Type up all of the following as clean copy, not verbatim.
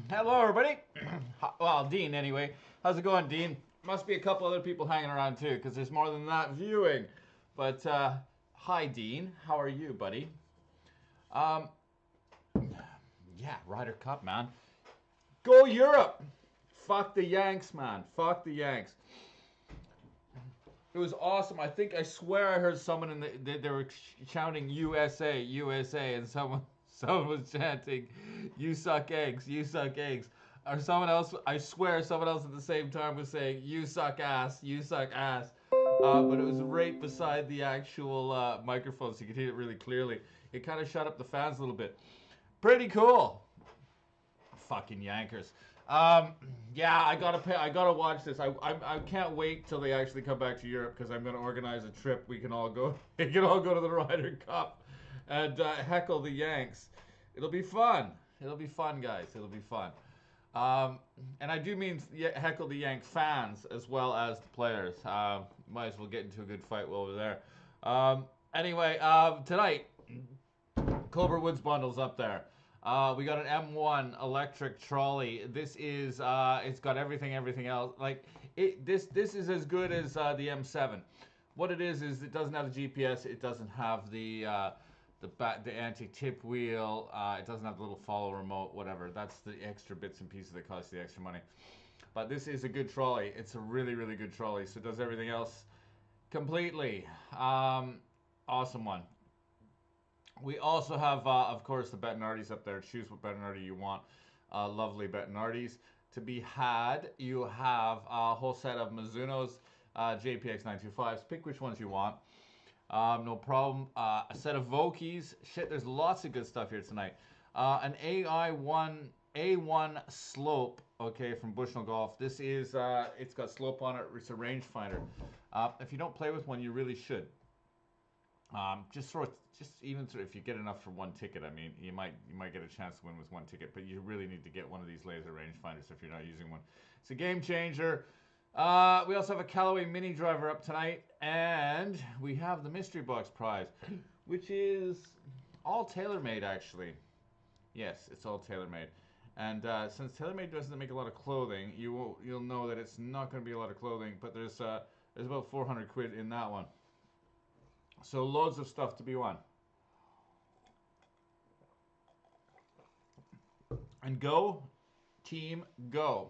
Hello, everybody. Well, Dean, anyway. How's it going, Dean? Must be a couple other people hanging around too, because there's more than that viewing. But hi, Dean. How are you, buddy? Um, yeah, Ryder Cup, man. Go Europe. Fuck the Yanks, man. Fuck the Yanks. It was awesome. I swear I heard someone they were shouting USA, USA, and someone was chanting, "You suck eggs, you suck eggs." Or someone else, I swear, someone else at the same time was saying, "You suck ass, you suck ass." But it was right beside the actual microphone, so you could hear it really clearly. It kind of shut up the fans a little bit. Pretty cool. Fucking Yankers. Um, yeah, I gotta pay. I gotta watch this. I can't wait till they actually come back to Europe because I'm gonna organize a trip. We can all go. We can all go to the Ryder Cup and heckle the Yanks. It'll be fun. It'll be fun, guys. It'll be fun. Um, and I do mean heckle the Yank fans as well as the players. Might as well get into a good fight while we're there. Anyway, tonight Cobra Woods bundles up there. We got an M1 electric trolley. This is it's got everything else. Like this is as good as the M7. What it is it doesn't have the GPS. It doesn't have the anti-tip wheel. It doesn't have the little follow remote. Whatever. That's the extra bits and pieces that cost the extra money. But this is a good trolley. It's a really good trolley. So it does everything else completely. Awesome one. We also have, of course, the Bettinardies up there. Choose what Bettinardi you want. Lovely Bettinardies. To be had, you have a whole set of Mizuno's JPX 925s. Pick which ones you want. No problem. A set of Vokeys. Shit, there's lots of good stuff here tonight. An A1 slope, okay, from Bushnell Golf. This is, it's got slope on it. It's a rangefinder. If you don't play with one, you really should. Just even if you get enough for one ticket, I mean, you might get a chance to win with one ticket, but you really need to get one of these laser rangefinders if you're not using one. It's a game changer. We also have a Callaway Mini Driver up tonight, and we have the Mystery Box prize, which is all TaylorMade actually. Yes, it's all TaylorMade. And since TaylorMade doesn't make a lot of clothing, you'll know that it's not going to be a lot of clothing, but there's about 400 quid in that one. So loads of stuff to be won. And go, team, go.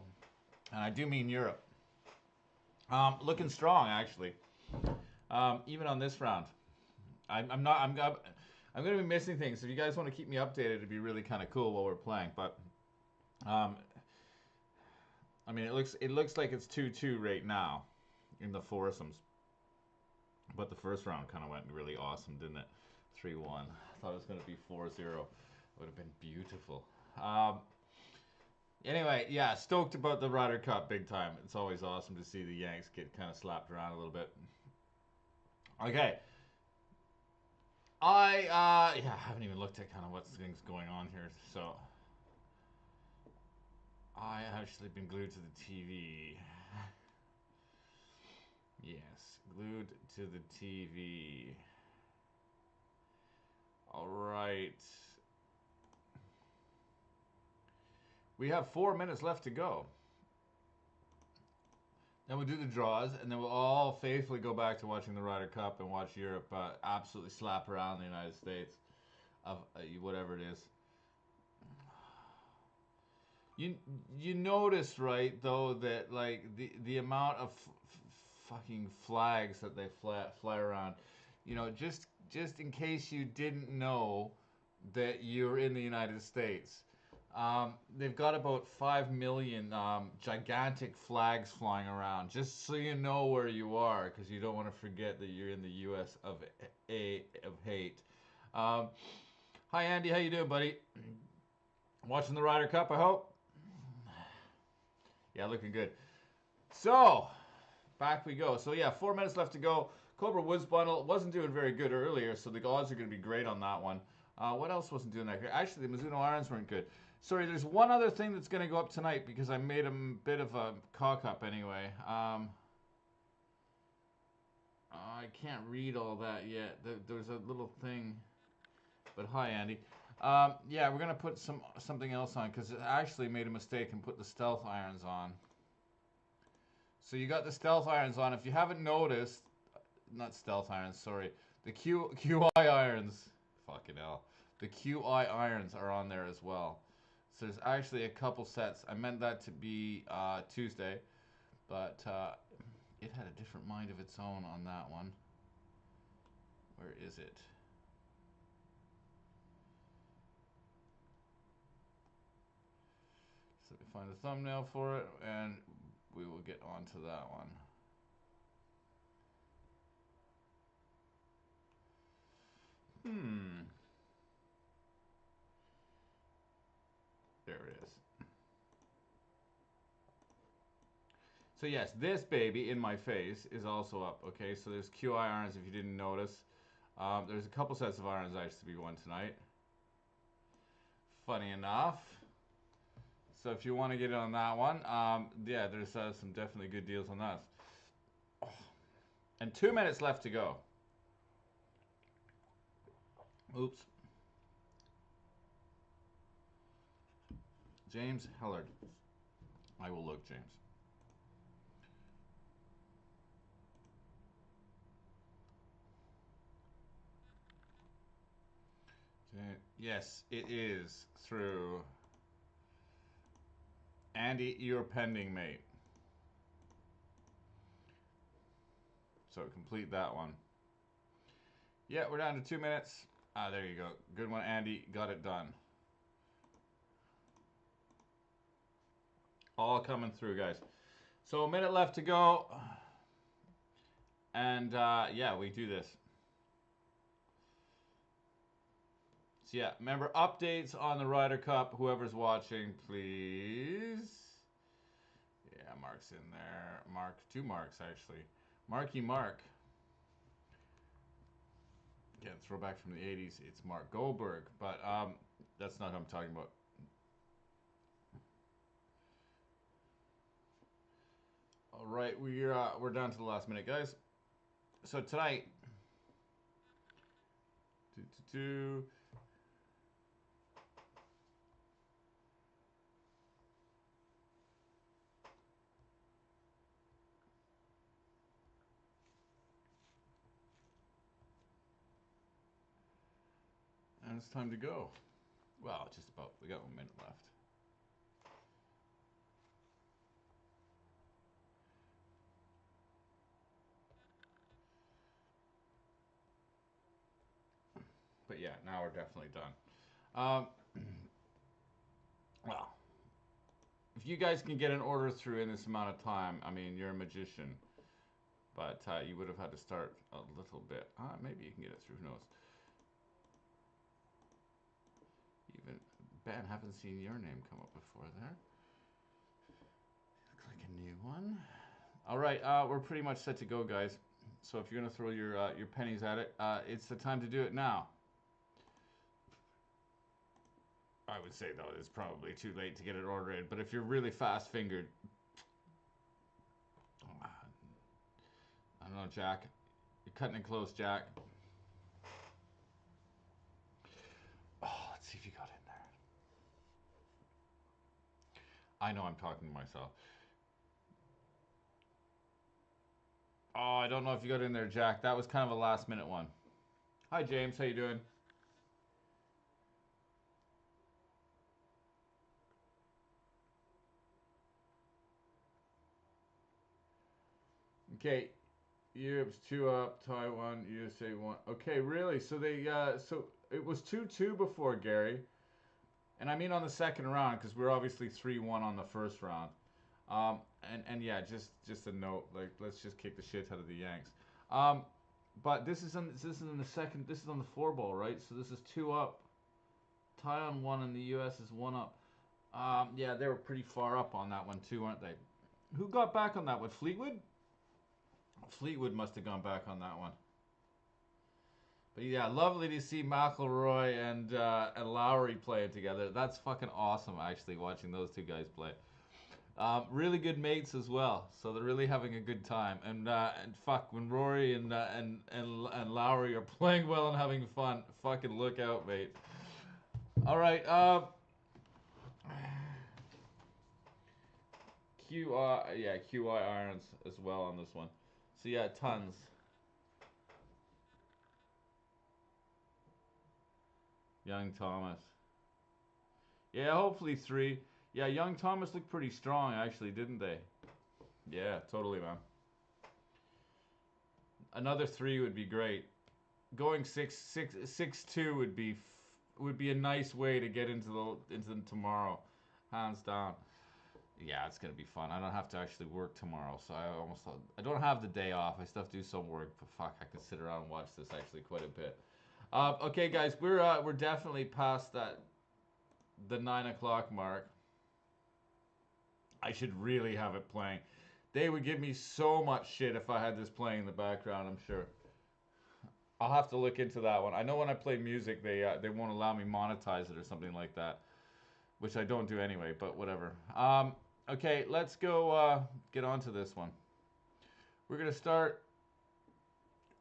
And I do mean Europe. Looking strong, actually. Even on this round. I'm not. I'm going to be missing things. If you guys want to keep me updated, it'd be really kind of cool while we're playing. But, I mean, it looks like it's 2-2 right now in the foursomes. But the first round kind of went really awesome, didn't it? 3-1. I thought it was going to be 4-0. It would have been beautiful. Anyway, yeah, stoked about the Ryder Cup big time. It's always awesome to see the Yanks get kind of slapped around a little bit. Okay. I haven't even looked at kind of what's things going on here, so I actually been glued to the TV. Yes, glued to the TV. All right. We have 4 minutes left to go. Then we'll do the draws, and then we'll all faithfully go back to watching the Ryder Cup and watch Europe absolutely slap around the United States of whatever it is. You notice, right, though, that like the amount of fucking flags that they fly around, you know, just in case you didn't know that you're in the United States. They've got about 5 million gigantic flags flying around, just so you know where you are, because you don't want to forget that you're in the U.S. of hate. Hi Andy, how you doing, buddy? Watching the Ryder Cup, I hope. Yeah, looking good. So, back we go. So yeah, 4 minutes left to go. Cobra Woods bundle wasn't doing very good earlier, so the odds are going to be great on that one. What else wasn't doing that great? Actually, the Mizuno irons weren't good. Sorry, there's one other thing that's going to go up tonight because I made a bit of a cock-up anyway. I can't read all that yet. There's a little thing. But hi, Andy. Yeah, we're gonna put something else on because it actually made a mistake and put the stealth irons on. So you got the stealth irons on. If you haven't noticed, not stealth irons, sorry, the QI irons. Fucking hell, the QI irons are on there as well. So there's actually a couple sets. I meant that to be Tuesday, but it had a different mind of its own on that one. Where is it? So we find a thumbnail for it, and we will get onto that one. There it is. So yes, this baby in my face is also up. Okay, so there's QI irons if you didn't notice. There's a couple sets of irons I used to be one tonight. Funny enough. So if you want to get in on that one, yeah, there's some definitely good deals on that. Oh. And 2 minutes left to go. Oops. James Hellard. I will look, James. Yes, it is through Andy, your pending mate. So complete that one. Yeah, we're down to 2 minutes. Ah, there you go. Good one, Andy. Got it done. All coming through, guys. So a minute left to go. And yeah, we do this. So yeah, remember updates on the Ryder Cup. Whoever's watching, please. Yeah, Mark's in there. Mark, 2 marks actually. Marky Mark. Yeah, throwback from the 80s. It's Mark Goldberg, but that's not what I'm talking about. All right, we're down to the last minute, guys. So tonight, and it's time to go. Well, just about. We got 1 minute left. But yeah, now we're definitely done. Well, if you guys can get an order through in this amount of time, I mean, you're a magician. But you would have had to start a little bit. Maybe you can get it through. Who knows? Even Ben, haven't seen your name come up before there. Click a new one. All right, we're pretty much set to go, guys. So if you're gonna throw your pennies at it, it's the time to do it now. I would say though, it's probably too late to get it ordered. But if you're really fast-fingered, I don't know, Jack. You're cutting it close, Jack. Oh, let's see if you got in there. I know I'm talking to myself. Oh, I don't know if you got in there, Jack. That was kind of a last-minute one. Hi, James. How you doing? Okay, Europe's 2 up, Taiwan, USA 1. Okay, really? So they so it was 2-2 before, Gary. And I mean on the second round because we're obviously 3-1 on the first round. And yeah, just a note, like let's just kick the shit out of the Yanks. But this is in the second. This is on the 4 ball, right? So this is 2 up. Taiwan 1 and the US is 1 up. Yeah, they were pretty far up on that one too, aren't they? Who got back on that one? Fleetwood? Fleetwood must have gone back on that one. But yeah, lovely to see McIlroy and Lowry play together. That's fucking awesome, actually, watching those 2 guys play. Really good mates as well, so they're really having a good time. And fuck, when Rory and Lowry are playing well and having fun, fucking look out, mate. All right. QI irons as well on this one. So yeah, tons. Young Thomas. Yeah, hopefully 3. Yeah, Young Thomas looked pretty strong actually, didn't they? Yeah, totally, man. Another 3 would be great. Going 6-2 would be a nice way to get into the tomorrow, hands down. Yeah, it's gonna be fun. I don't have to actually work tomorrow, so I don't have the day off. I still have to do some work, but fuck, I could sit around and watch this actually quite a bit. Okay, guys, we're definitely past the 9 o'clock mark. I should really have it playing. They would give me so much shit if I had this playing in the background, I'm sure. I'll have to look into that one. I know when I play music, they won't allow me monetize it or something like that, which I don't do anyway, but whatever. Okay, let's go get on to this one. We're going to start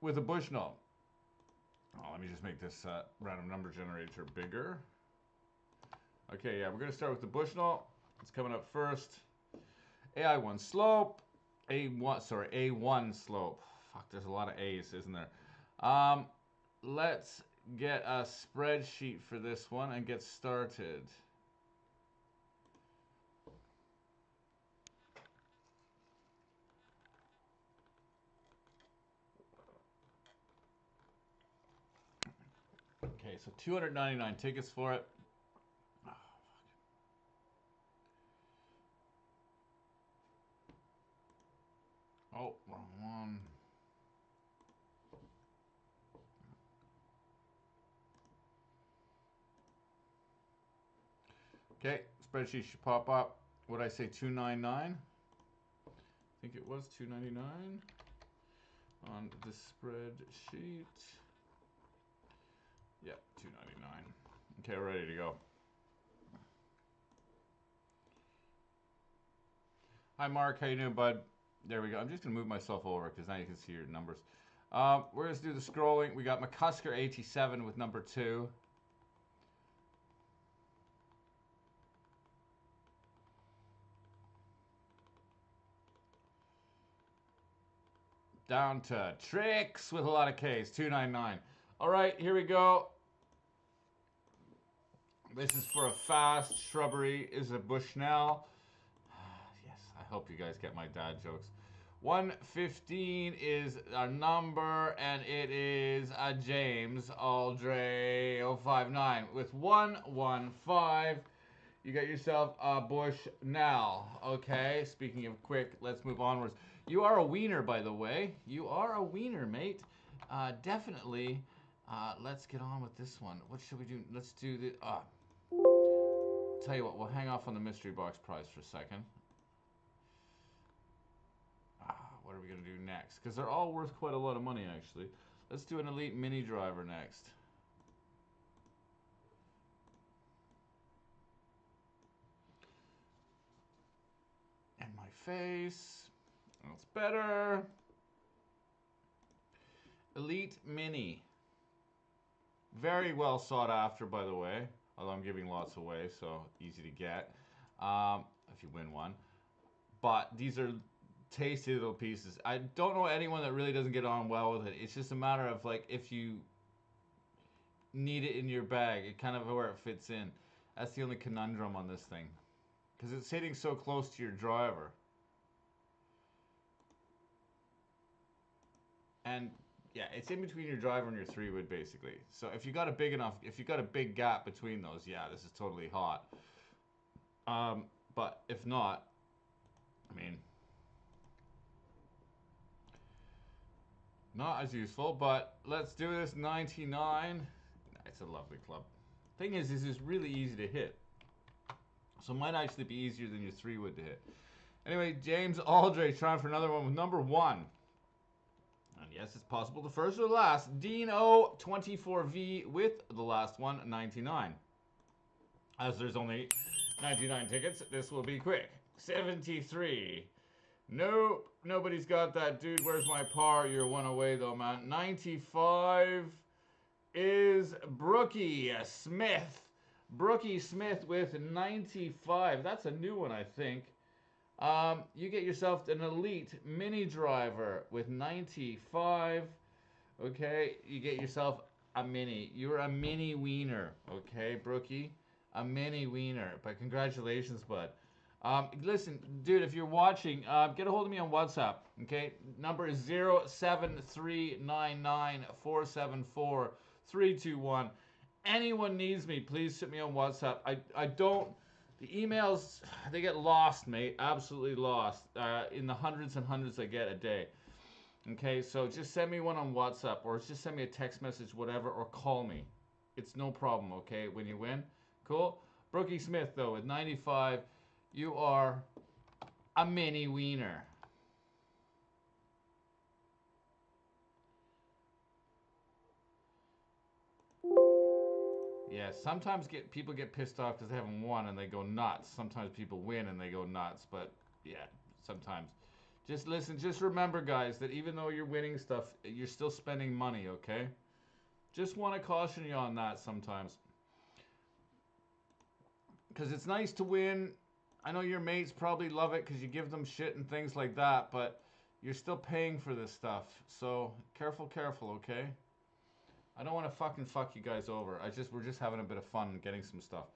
with a Bushnell. Oh, let me just make this random number generator bigger. Okay, yeah, we're going to start with the Bushnell. It's coming up first. AI1 slope. A1 slope. Fuck, there's a lot of A's, isn't there? Let's get a spreadsheet for this one and get started. Okay, so 299 tickets for it. Oh, wrong one. Okay, spreadsheet should pop up. What did I say, 299? I think it was 299 on the spreadsheet. Yep, 299. Okay, we're ready to go. Hi, Mark. How you doing, bud? There we go. I'm just going to move myself over because now you can see your numbers. We're going to do the scrolling. We got McCusker 87 with number 2. Down to Tricks with a lot of K's, 299. All right, here we go. This is for a fast shrubbery. Is a Bushnell. Yes, I hope you guys get my dad jokes. 115 is our number, and it is a James Aldray 059 with 115. You got yourself a Bushnell. Okay, speaking of quick, let's move onwards. You are a wiener, by the way. You are a wiener, mate. Definitely. Let's get on with this one. What should we do? Let's do the... tell you what, we'll hang off on the mystery box prize for a second. What are we going to do next? Because they're all worth quite a lot of money, actually. Let's do an Elite Mini Driver next. And my face. That's better. Elite Mini. Very well sought after, by the way. Although I'm giving lots away, so easy to get. If you win one. But these are tasty little pieces. I don't know anyone that really doesn't get on well with it. It's just a matter of, like, if you need it in your bag, it kind of where it fits in. That's the only conundrum on this thing. Because it's sitting so close to your driver. And yeah, it's in between your driver and your 3-wood basically. So if you got a big gap between those, yeah, this is totally hot. But if not, I mean, not as useful. But let's do this 99. It's a lovely club. Thing is, this is really easy to hit. So it might actually be easier than your 3-wood to hit. Anyway, James Aldray trying for another one with number 1. And yes, it's possible the first or the last. Dean O 24V with the last one, 99. As there's only 99 tickets, this will be quick. 73. Nope, nobody's got that. Dude, where's my par? You're one away though, man. 95 is Brookie Smith Brookie Smith with 95. That's a new one, I think. You get yourself an Elite Mini Driver with 95. Okay, you get yourself a Mini. You're a Mini Wiener. Okay, Brookie, a Mini Wiener. But congratulations, bud. Listen, dude, if you're watching, get a hold of me on WhatsApp. Okay, number is 07399474321. Anyone needs me, please hit me on WhatsApp. I don't. The emails, they get lost, mate. Absolutely lost. In the hundreds and hundreds I get a day. Okay, so just send me one on WhatsApp or just send me a text message, whatever, or call me. It's no problem, okay, when you win. Cool? Brookie Smith, though, with 95, you are a mini wiener. Yeah, sometimes people get pissed off because they haven't won and they go nuts. Sometimes people win and they go nuts, but yeah, sometimes. Just listen, just remember, guys, that even though you're winning stuff, you're still spending money, okay? Just want to caution you on that sometimes. Because it's nice to win. I know your mates probably love it because you give them shit and things like that, but you're still paying for this stuff. So, careful, careful, okay? I don't want to fuck you guys over. We're just having a bit of fun and getting some stuff.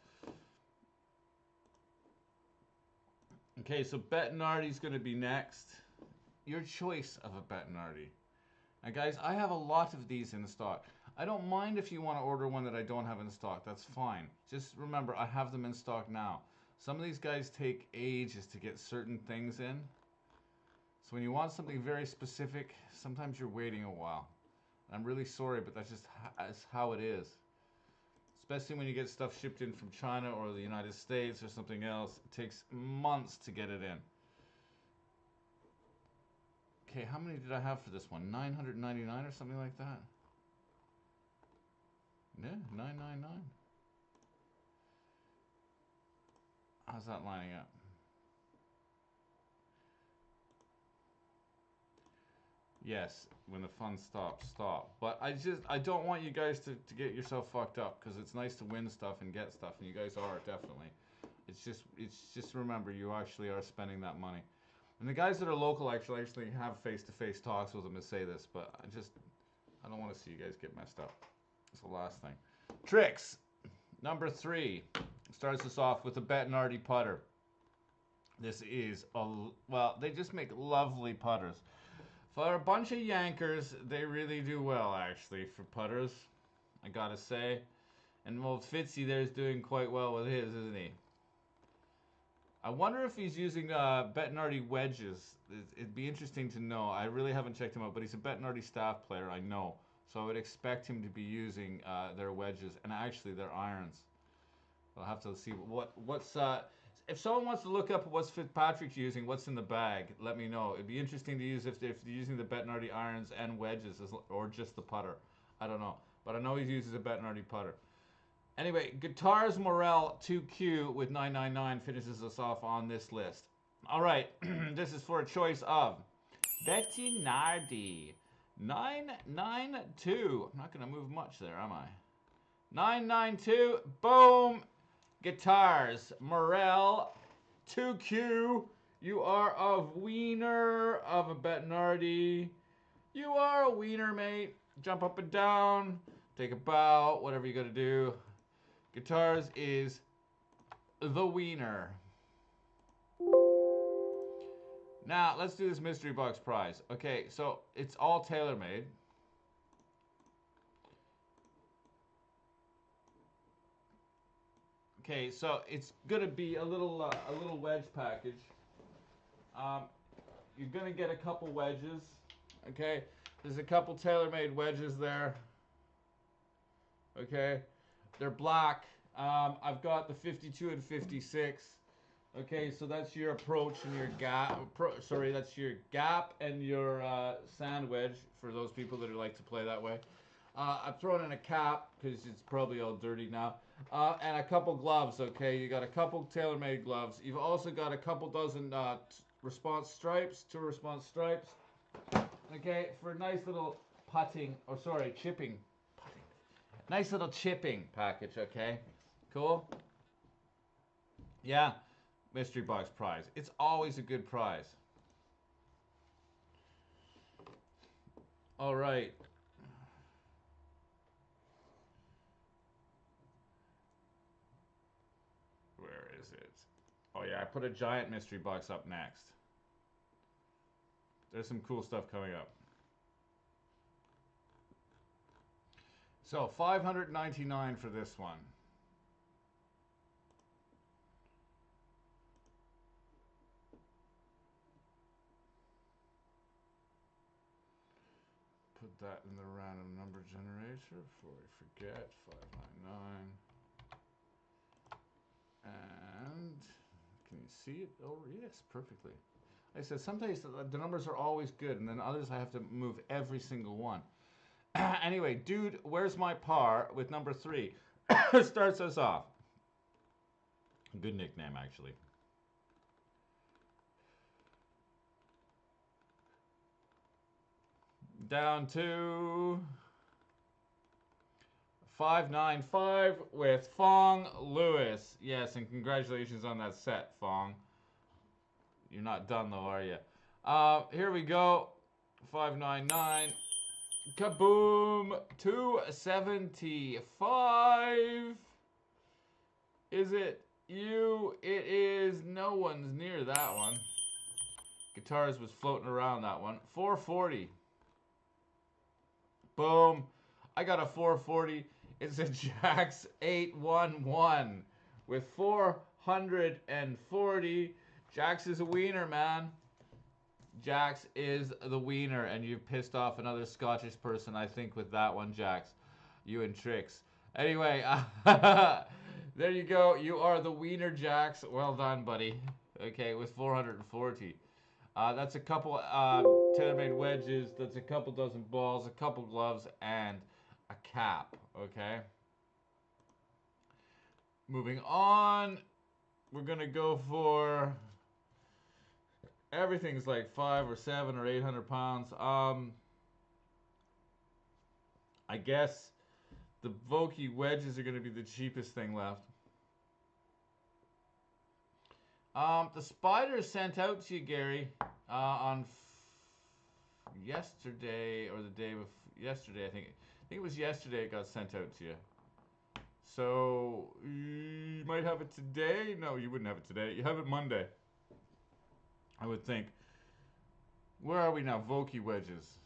Okay, so Bettinardi's going to be next. Your choice of a Bettinardi. Now, guys, I have a lot of these in stock. I don't mind if you want to order one that I don't have in stock. That's fine. Just remember, I have them in stock now. Some of these guys take ages to get certain things in. So when you want something very specific, sometimes you're waiting a while. I'm really sorry, but that's just how it is. Especially when you get stuff shipped in from China or the United States or something else. It takes months to get it in. Okay, how many did I have for this one? 999 or something like that? Yeah, 999. How's that lining up? Yes, when the fun stops, stop. But I don't want you guys to get yourself fucked up, because it's nice to win stuff and get stuff, and you guys are, definitely. It's just remember, you actually are spending that money. And the guys that are local actually have face-to-face talks with them and say this, but I don't want to see you guys get messed up. That's the last thing. Tricks. Number 3 starts us off with a Bettinardi putter. This is well, they just make lovely putters. For a bunch of Yankers, they really do well, actually, for putters, I gotta say. And well, Fitzy there's doing quite well with his, isn't he? I wonder if he's using Bettinardi wedges. It'd be interesting to know. I really haven't checked him out, but he's a Bettinardi staff player, I know. So I would expect him to be using their wedges and actually their irons. I'll have to see what's... if someone wants to look up what's Fitzpatrick's using, what's in the bag, let me know. It'd be interesting to use if they're using the Bettinardi irons and wedges, or just the putter. I don't know. But I know he uses a Bettinardi putter. Anyway, Guitars Morel 2Q with 999 finishes us off on this list. All right, this is for a choice of Bettinardi 992. I'm not going to move much there, am I? 992. Boom. Guitars Morel 2Q. You are a wiener of a Bettinardi. You are a wiener, mate. Jump up and down. Take a bow. Whatever you got to do. Guitars is the wiener. Now, let's do this mystery box prize. Okay, so it's all tailor-made. Okay, so it's gonna be a little wedge package. You're gonna get a couple wedges. Okay, there's a couple tailor-made wedges there. Okay, they're black. I've got the 52 and 56. Okay, so that's your approach and your gap. That's your gap and your sand wedge for those people that like to play that way. I've thrown in a cap because it's probably all dirty now. And a couple gloves, okay? You got a couple tailor-made gloves. You've also got a couple dozen response stripes, 2 response stripes. Okay, for a nice little chipping. Nice little chipping package, okay? Cool? Yeah. Mystery box prize. It's always a good prize. All right. Where is it? Oh yeah, I put a giant mystery box up next. There's some cool stuff coming up. So 599 for this one. Put that in the random number generator before I forget. 599. And can you see it? Oh yes, perfectly. Like I said, sometimes the numbers are always good, and then others I have to move every single one. Anyway, dude, where's my par with number 3? Starts us off. Good nickname, actually. Down to 595 with Fong Lewis. Yes, and congratulations on that set, Fong. You're not done though, are you? Here we go. 599. Kaboom! 275. Is it you? It is. No one's near that one. Guitars was floating around that one. 440. Boom. I got a 440. It's a Jax 811 with 440. Jax is a wiener, man. Jax is the wiener, and you've pissed off another Scottish person, I think, with that one, Jax. You and Tricks. Anyway, there you go. You are the wiener, Jax. Well done, buddy. Okay, with 440. That's a couple tailor-made wedges. That's a couple dozen balls, a couple gloves, and a cap. Okay. Moving on, we're gonna go for everything's like 5 or 7 or 800 pounds. I guess the Vokey wedges are gonna be the cheapest thing left. The spiders sent out to you, Gary, on yesterday or the day before. Yesterday, I think it was yesterday. It got sent out to you. So you might have it today. No, you wouldn't have it today. You have it Monday, I would think. Where are we now? Vokey wedges.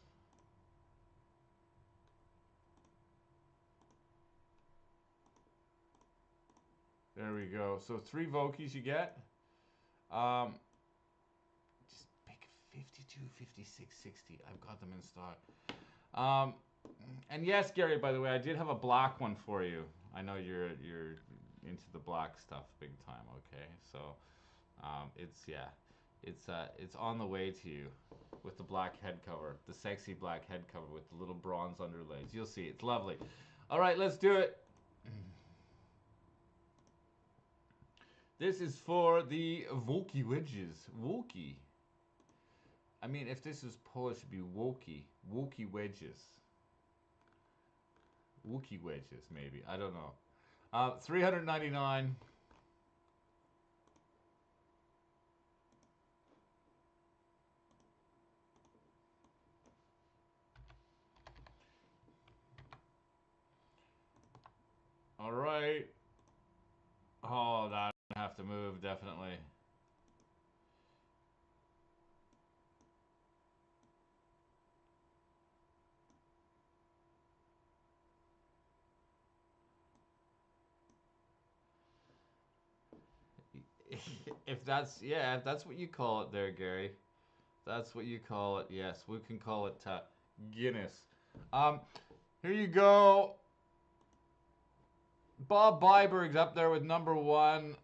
There we go. So 3 Vokeys you get. Just pick 52, 56, 60. I've got them in stock. And yes, Gary, by the way, I did have a black one for you. I know you're into the black stuff big time, okay? So it's on the way to you with the black head cover, the sexy black head cover with the little bronze underlays. You'll see, it's lovely. All right, let's do it. This is for the Vokey wedges. Wokey. I mean, if this is Polish, it'd be Wokey. Wokey wedges. Wookie wedges, maybe. I don't know. 399. All right. Oh, that I have to move, definitely. If that's, yeah, if that's what you call it there, Gary. That's what you call it. Yes, we can call it Guinness. Here you go. Bob Byberg's up there with number 1.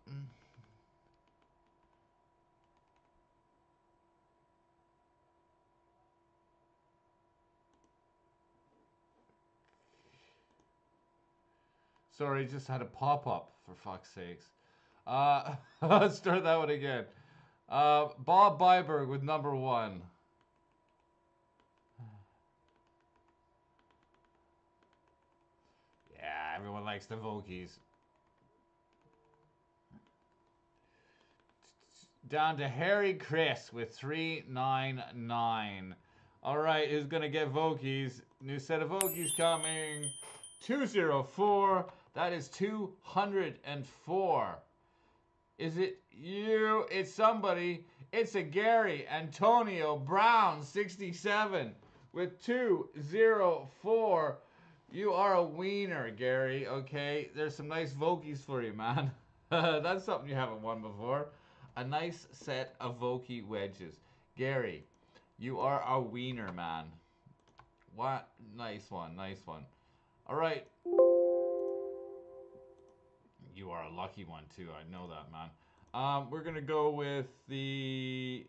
Sorry, just had a pop-up, for fuck's sakes. Let's start that one again. Bob Byberg with number 1. Yeah, everyone likes the Vokeys. Down to Harry Chris with 399. All right, who's going to get Vokies? New set of Vokies coming. 204. That is 204. Is it you? It's somebody. It's a Gary Antonio Brown, 67, with 204. You are a wiener, Gary, okay? There's some nice Vokies for you, man. That's something you haven't won before. A nice set of Vokie wedges. Gary, you are a wiener, man. What? Nice one, nice one. All right. You are a lucky one, too. I know that, man. We're going to go with the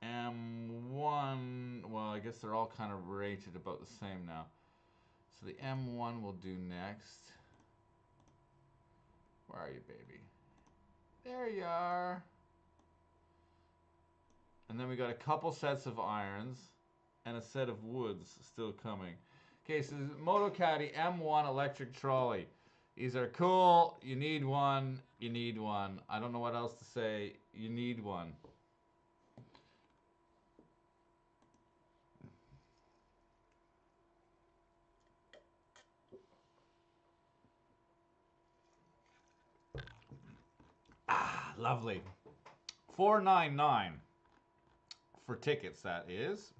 M1. Well, I guess they're all kind of rated about the same now. So the M1 we'll do next. Where are you, baby? There you are. And then we got a couple sets of irons and a set of woods still coming. Okay, so this is Moto Caddy M1 electric trolley. These are cool. You need one. You need one. I don't know what else to say. You need one. Ah, lovely. $4.99 for tickets, that is.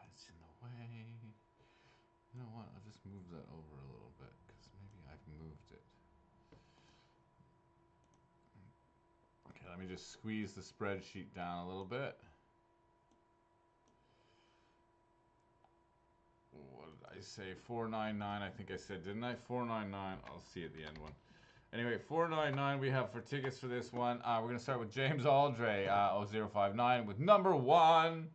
It's in the way. You know what? I'll just move that over a little bit because maybe I've moved it. Okay, let me just squeeze the spreadsheet down a little bit. What did I say? $4.99. I think I said, didn't I? $4.99. I'll see at the end one. Anyway, $4.99 we have for tickets for this one. We're going to start with James Aldray, 0059, with number 1.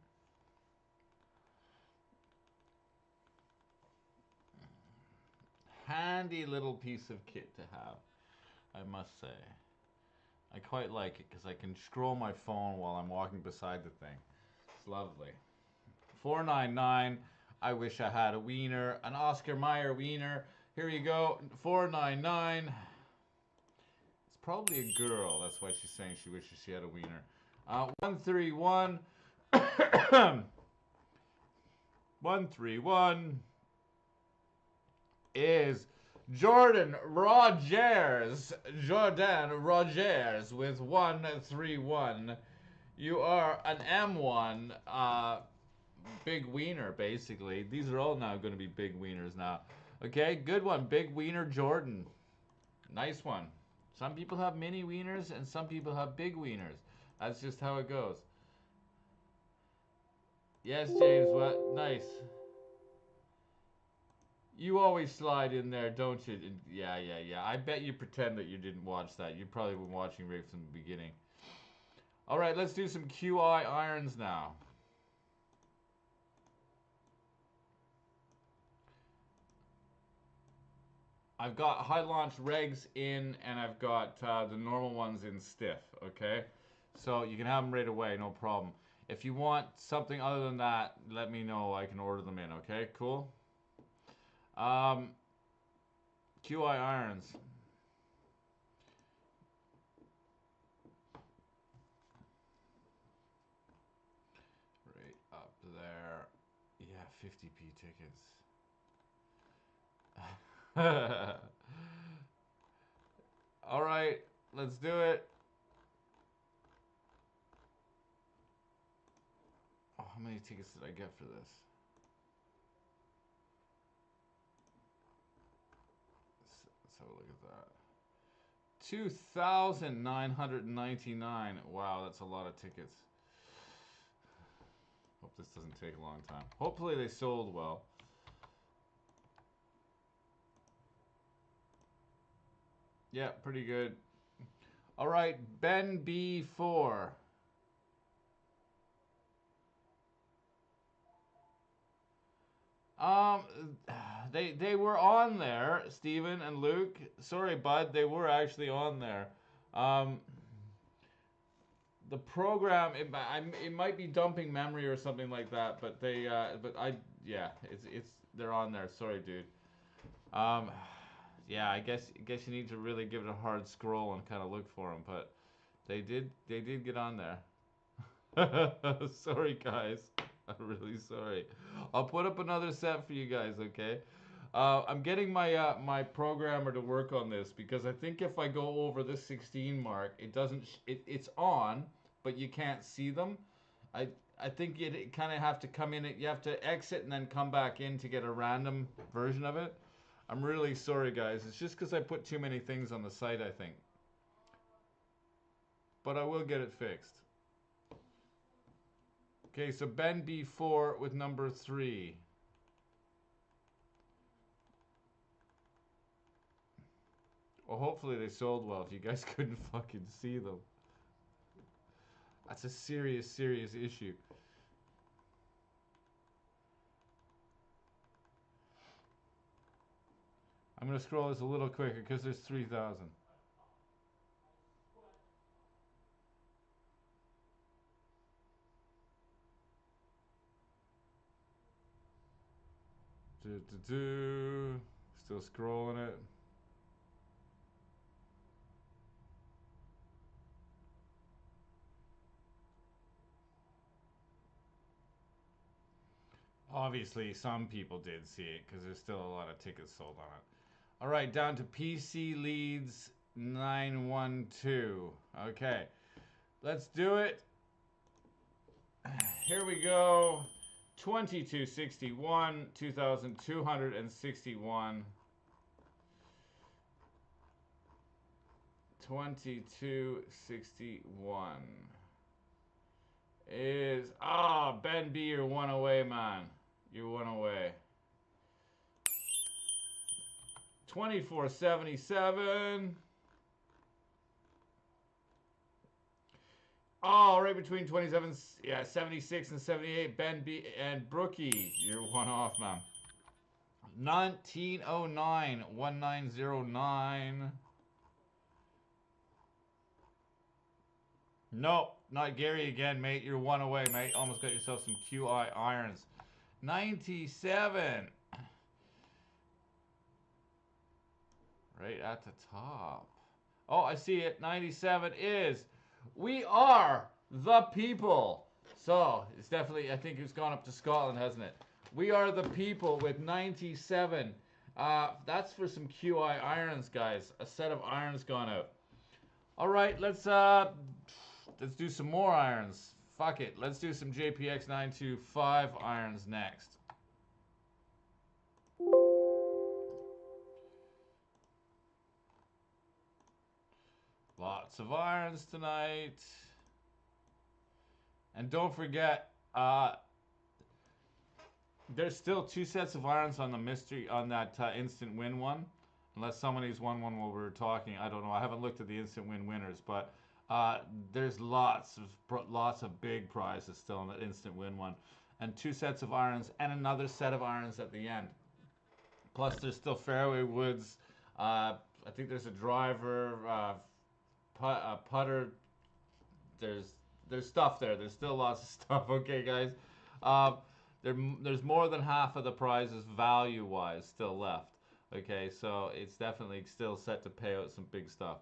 Handy little piece of kit to have, I must say. I quite like it because I can scroll my phone while I'm walking beside the thing. It's lovely. $4.99. I wish I had a wiener, an Oscar Mayer wiener. Here you go, $4.99. It's probably a girl. That's why she's saying she wishes she had a wiener. 131. 131 is Jordan Rogers. Jordan Rogers with 131. You are an M1 big wiener, basically. These are all now going to be big wieners now. Okay, good one. Big wiener Jordan. Nice one. Some people have mini wieners and some people have big wieners. That's just how it goes. Yes, James, what? Nice. You always slide in there, don't you? Yeah. I bet you pretend that you didn't watch that. You've probably been watching right from the beginning. All right, let's do some QI irons now. I've got high launch regs in, and I've got the normal ones in stiff, okay? So you can have them right away, no problem. If you want something other than that, let me know. I can order them in, okay? Cool? QI irons. Right up there. Yeah, 50p tickets. All right, let's do it. Oh, how many tickets did I get for this? Let's have a look at that. 2,999. Wow, that's a lot of tickets. Hope this doesn't take a long time. Hopefully they sold well. Yeah, pretty good. All right, Ben B4. Um, they were on there, Steven and Luke. Sorry, bud, they were actually on there. the program it might be dumping memory or something like that, but yeah, it's they're on there. Sorry, dude. Um, yeah, I guess you need to really give it a hard scroll and kind of look for them, but they did get on there. Sorry, guys. I'm really sorry. I'll put up another set for you guys, okay? I'm getting my programmer to work on this because I think if I go over this 16 mark, it doesn't it's on, but you can't see them. I I think you kind of have to come in. You have to exit and then come back in to get a random version of it. I'm really sorry, guys. It's just because I put too many things on the site, I think. But I will get it fixed. Okay, so Ben B4 with number 3. Well, hopefully they sold well if you guys couldn't fucking see them. That's a serious, serious issue. I'm going to scroll this a little quicker because there's 3,000. Still scrolling it. Obviously, some people did see it because there's still a lot of tickets sold on it. All right, down to PC Leads 912. Okay, let's do it. Here we go. 2261, 2261. 2261 is Ben B, you're one away, man. You're one away. 2477. Oh, right between 27, yeah, 76 and 78. Ben B and Brookie, you're one off, man. 1909, 1909. Nope, not Gary again, mate. You're one away, mate. Almost got yourself some QI irons. 97. Right at the top. Oh, I see it. 97 is We Are the People. So, it's definitely, I think it's gone up to Scotland, hasn't it? We Are the People with 97. That's for some QI irons, guys. A set of irons gone out. All right, let's do some more irons. Fuck it. Let's do some JPX 925 irons next. Lots of irons tonight. And don't forget, there's still 2 sets of irons on the mystery, on that instant win one. Unless somebody's won one while we were talking. I don't know. I haven't looked at the instant win winners, but there's lots of big prizes still in the instant win one. And 2 sets of irons and another set of irons at the end. Plus, there's still fairway woods. I think there's a driver, putter. There's stuff there. There's still lots of stuff. Okay, guys. There's more than half of the prizes value-wise still left. Okay, so it's definitely still set to pay out some big stuff.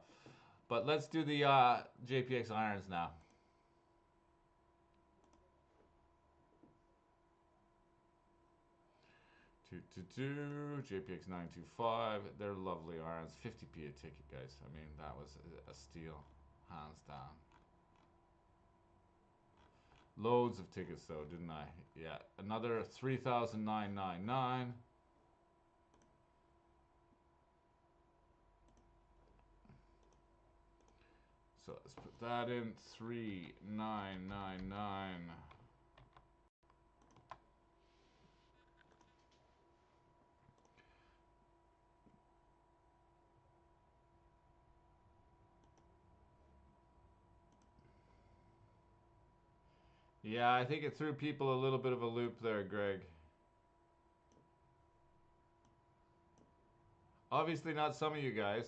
But let's do the JPX irons now. JPX 925. They're lovely irons. 50p a ticket, guys. I mean, that was a steal, hands down. Loads of tickets though, didn't I? Yeah, another 3,999. So let's put that in. 3,999. Yeah, I think it threw people a little bit of a loop there, Greg. Obviously not some of you guys.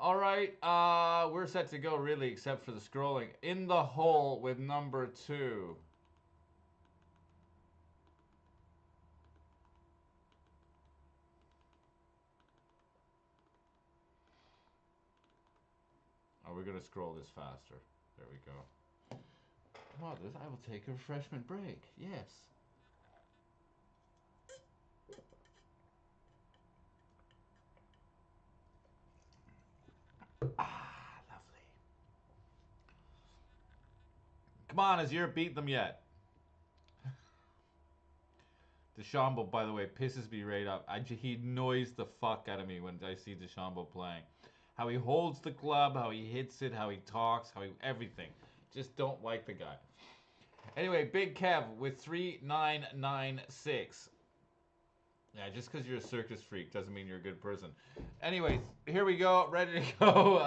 All right, we're set to go, really, except for the scrolling. In the hole with number 2. Oh, we're going to scroll this faster. There we go. Wow, this, I will take a refreshment break. Yes. Ah, lovely. Come on, has Europe beat them yet? Deschambault, by the way, pisses me right up. He annoys the fuck out of me when I see Deschambault playing. How he holds the club, how he hits it, how he talks, everything. Just don't like the guy. Anyway, Big Kev with 3996. Yeah, just because you're a circus freak doesn't mean you're a good person. Anyways, here we go. Ready to go.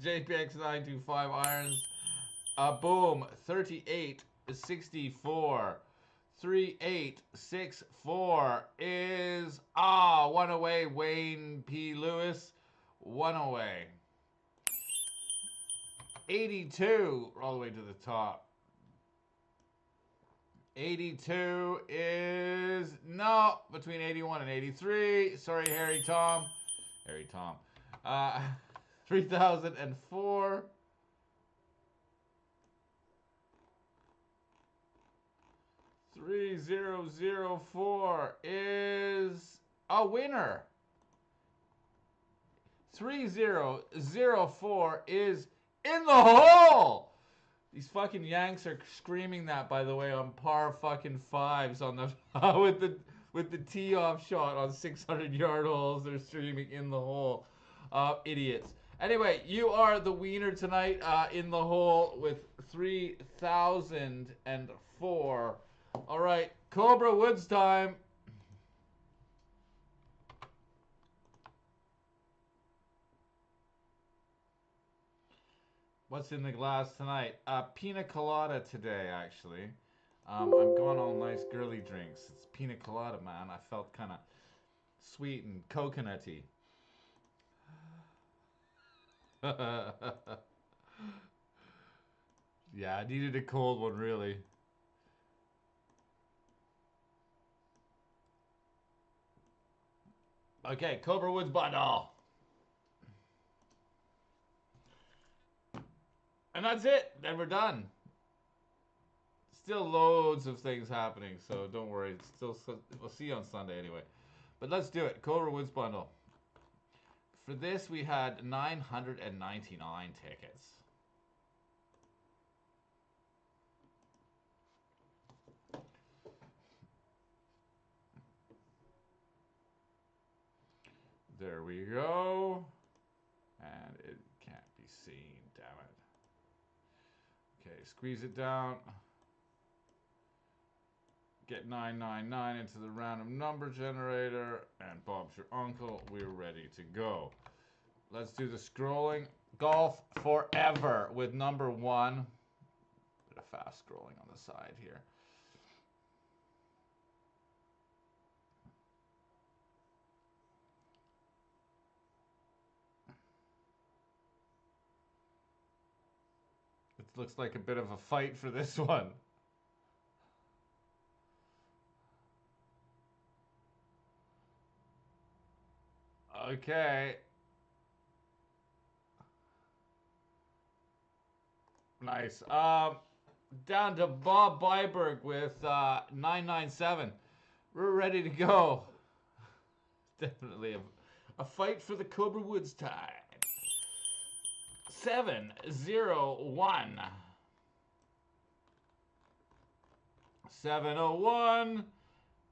JPX925 irons. Boom. 38-64. 3864 is one away. Wayne P. Lewis. One away. 82 all the way to the top. 82 is no between 81 and 83. Sorry, Harry Tom. 3004. 3004 is a winner. 3004 is in the hole. These fucking Yanks are screaming that, by the way, on par fucking fives on the with the tee off shot on 600-yard holes. They're streaming in the hole. Idiots. Anyway, you are the wiener tonight in the hole with 3004. All right, Cobra Woods time. What's in the glass tonight? Pina colada today, actually. I'm going all nice girly drinks. It's pina colada, man. I felt kind of sweet and coconutty. Yeah, I needed a cold one, really. Okay, Cobra Woods bundle. And that's it. Then we're done. Still loads of things happening, so don't worry. It's still, we'll see you on Sunday anyway. But let's do it. Cobra Woods bundle. For this, we had 999 tickets. There we go. And it can't be seen, damn it. Okay, squeeze it down. Get 999 into the random number generator. And Bob's your uncle. We're ready to go. Let's do the scrolling. Golf Forever with number 1. Bit of fast scrolling on the side here. It looks like a bit of a fight for this one. Okay. Nice. Down to Bob Byberg with 997. We're ready to go. Definitely a fight for the Cobra Woods tide. 701. 701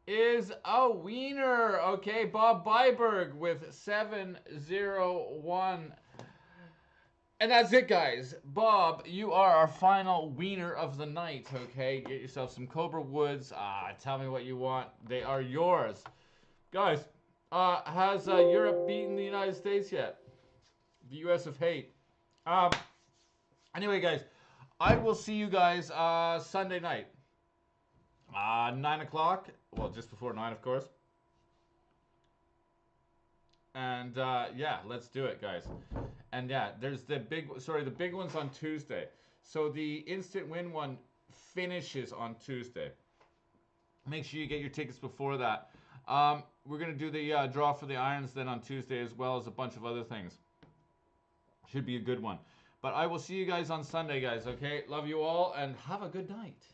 is a wiener. Okay, Bob Byberg with 701. And that's it, guys. Bob, you are our final wiener of the night, okay? Get yourself some Cobra Woods. Tell me what you want. They are yours. Guys, has Europe beaten the United States yet? The US of hate. Anyway, guys, I will see you guys Sunday night. 9 o'clock. Well, just before 9, of course. And yeah, let's do it, guys. And yeah, there's the big one's on Tuesday. So the instant win one finishes on Tuesday. Make sure you get your tickets before that. We're gonna do the draw for the irons then on Tuesday, as well as a bunch of other things. Should be a good one. But I will see you guys on Sunday, guys. Okay, love you all, and have a good night.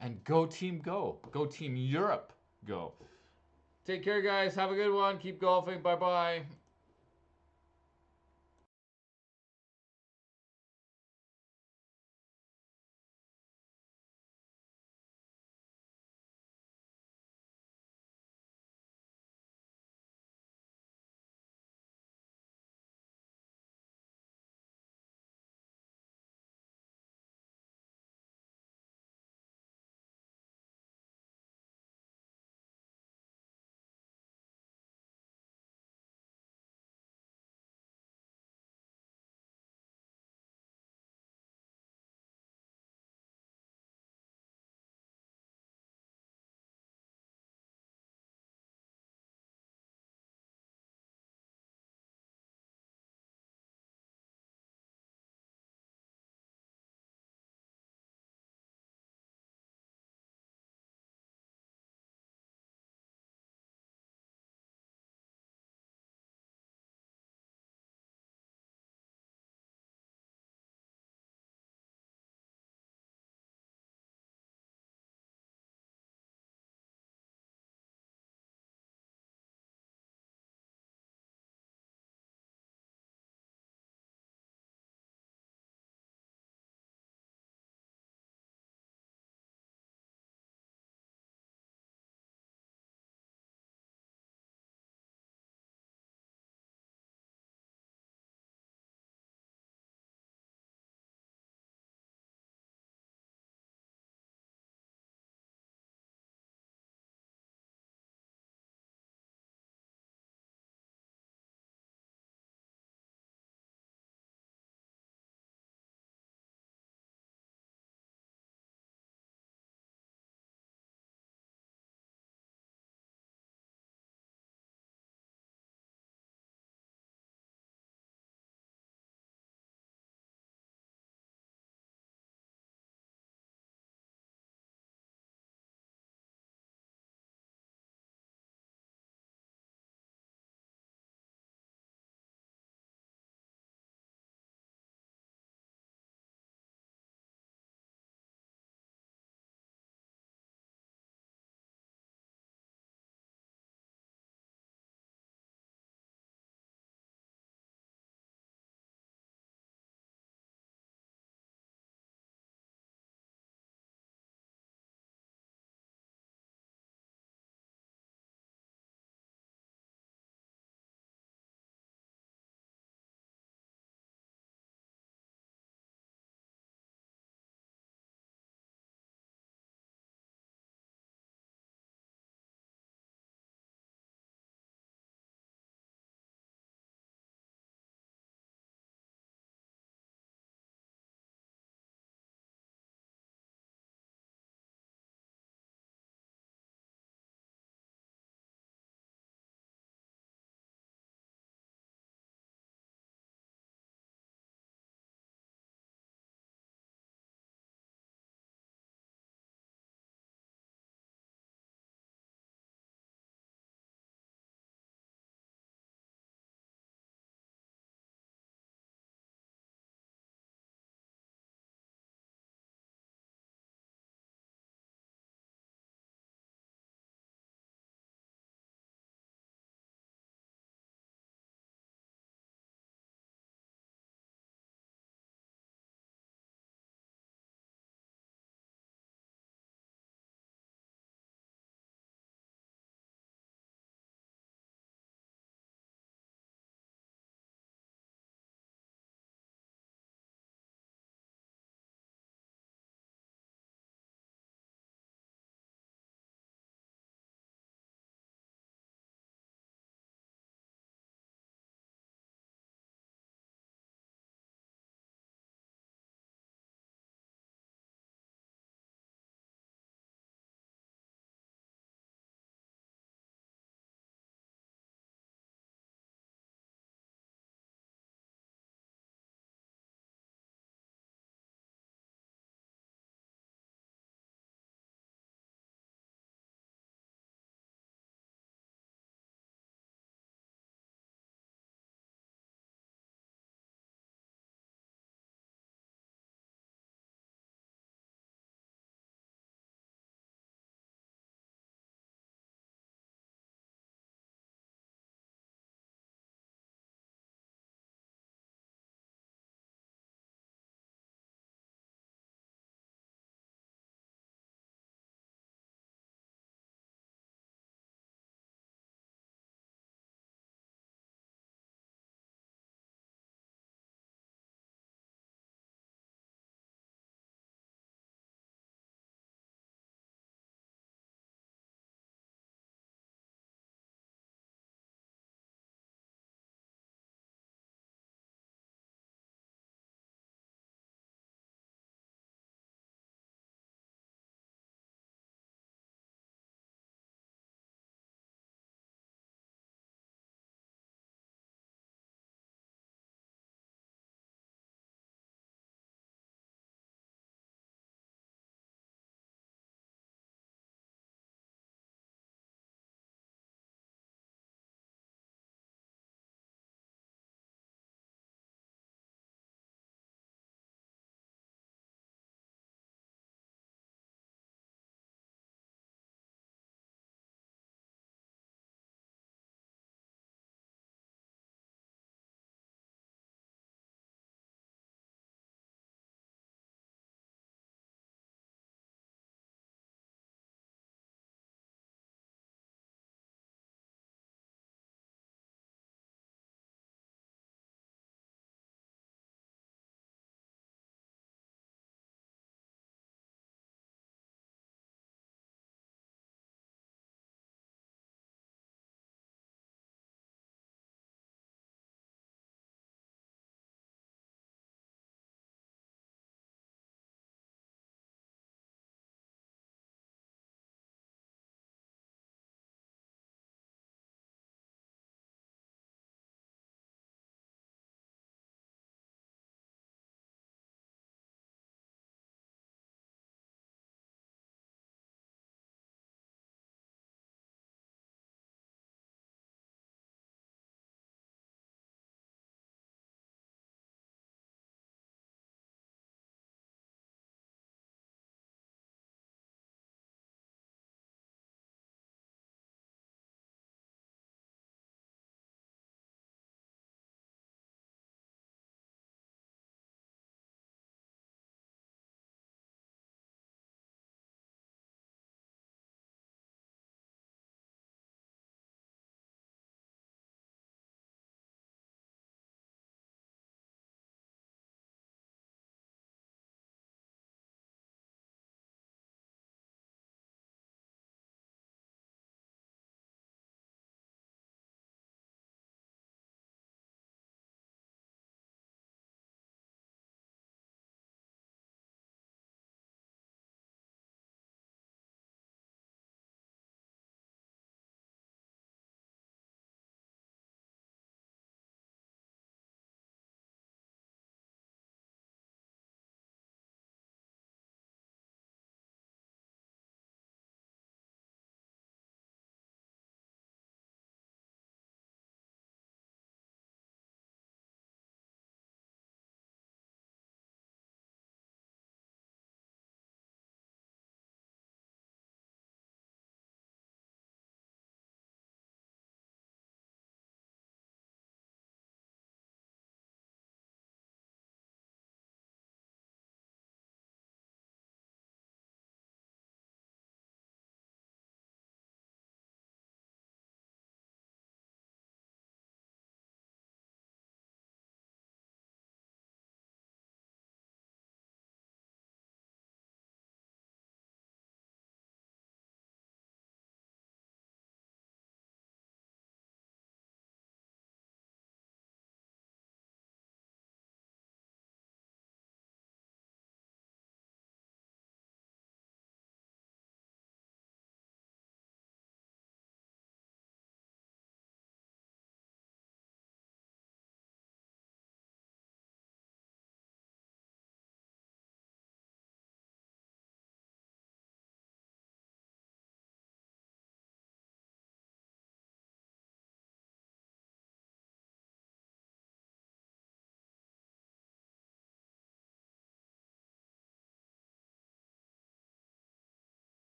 And go team, go! Go team Europe, go! Take care, guys. Have a good one. Keep golfing. Bye bye.